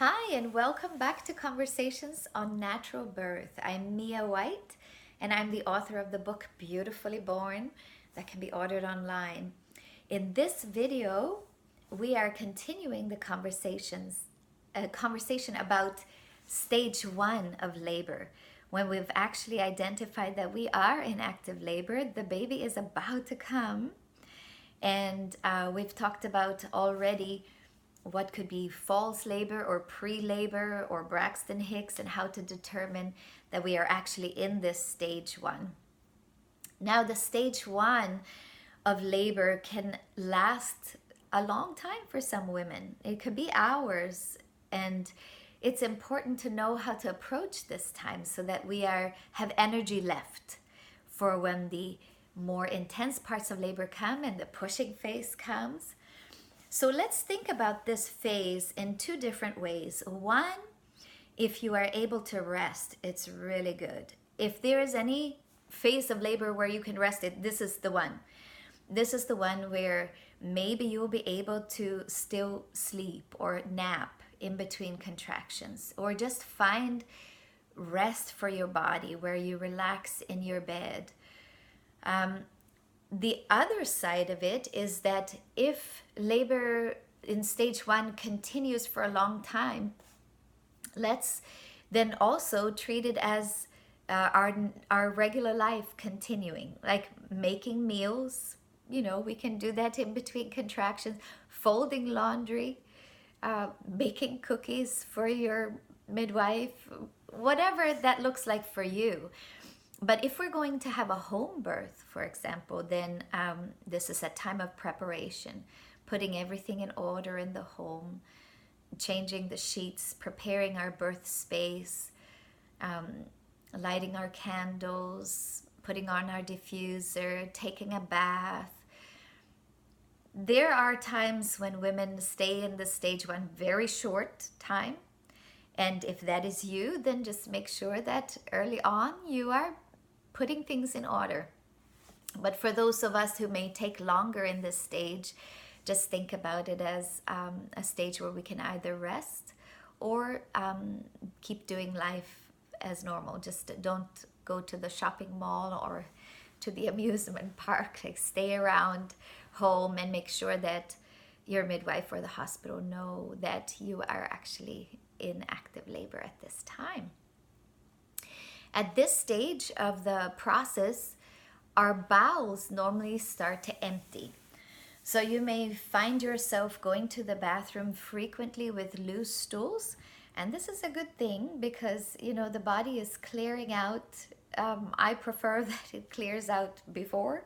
Hi, and welcome back to Conversations on Natural Birth. I'm Mia White, and I'm the author of the book Beautifully Born that can be ordered online. In this video, we are continuing the conversation about stage one of labor. When we've actually identified that we are in active labor, the baby is about to come, and we've talked about already what could be false labor or pre-labor or Braxton Hicks, and how to determine that we are actually in this stage one. Now, the stage one of labor can last a long time for some women. It could be hours, and it's important to know how to approach this time so that we have energy left for when the more intense parts of labor come and the pushing phase comes. So let's think about this phase in two different ways. One, if you are able to rest, it's really good. If there is any phase of labor where you can rest it, this is the one. This is the one where maybe you'll be able to still sleep or nap in between contractions, or just find rest for your body where you relax in your bed. The other side of it is that if labor in stage one continues for a long time, let's then also treat it as our regular life continuing, like making meals. We can do that in between contractions, folding laundry, baking cookies for your midwife, whatever that looks like for you. But if we're going to have a home birth, for example, then this is a time of preparation, putting everything in order in the home, changing the sheets, preparing our birth space, lighting our candles, putting on our diffuser, taking a bath. There are times when women stay in the stage one very short time. And if that is you, then just make sure that early on you are putting things in order. But for those of us who may take longer in this stage, just think about it as a stage where we can either rest or keep doing life as normal. Just don't go to the shopping mall or to the amusement park. Like, stay around home and make sure that your midwife or the hospital know that you are actually in active labor at this time. At this stage of the process, our bowels normally start to empty. So you may find yourself going to the bathroom frequently with loose stools. And this is a good thing because, the body is clearing out. I prefer that it clears out before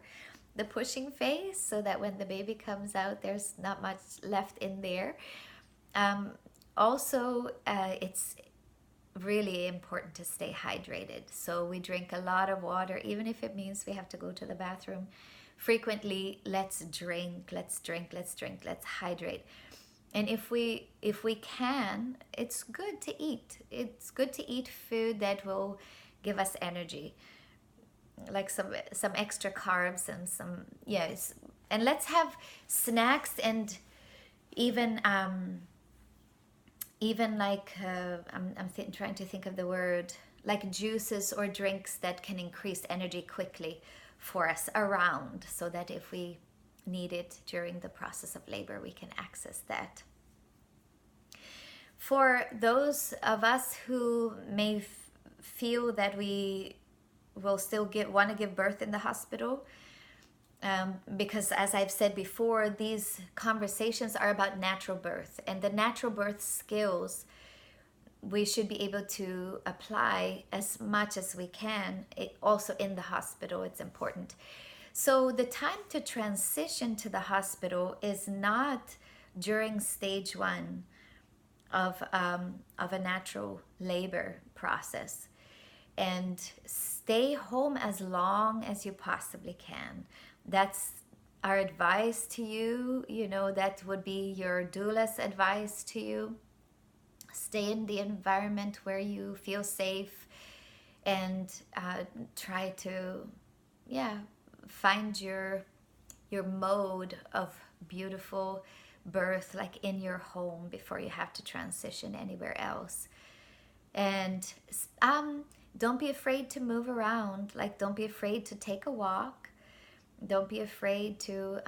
the pushing phase so that when the baby comes out, there's not much left in there. Also, it's really important to stay hydrated. So we drink a lot of water, even if it means we have to go to the bathroom frequently. Let's drink, let's hydrate. And if we can, it's good to eat. It's good to eat food that will give us energy, like some extra carbs and some, yes. And let's have snacks, and even like trying to think of the word, like juices or drinks that can increase energy quickly for us around, so that if we need it during the process of labor, we can access that. For those of us who may feel that we will still want to give birth in the hospital, because as I've said before, these conversations are about natural birth, and the natural birth skills we should be able to apply as much as we can. Also in the hospital, it's important. So the time to transition to the hospital is not during stage one of a natural labor process. And stay home as long as you possibly can. That's our advice to you. That would be your doula's advice to you. Stay in the environment where you feel safe, and try to, find your mode of beautiful birth, like in your home, before you have to transition anywhere else. And don't be afraid to move around. Like, don't be afraid to take a walk. Don't be afraid to,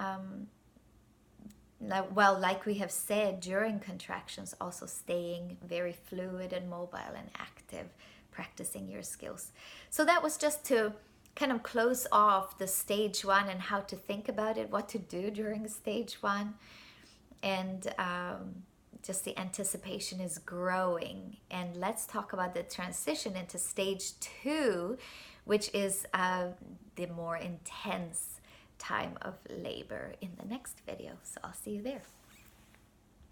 like we have said, during contractions, also staying very fluid and mobile and active, practicing your skills. So that was just to kind of close off the stage one and how to think about it, what to do during stage one. And just the anticipation is growing. And let's talk about the transition into stage two, which is the more intense time of labor, in the next video. So I'll see you there.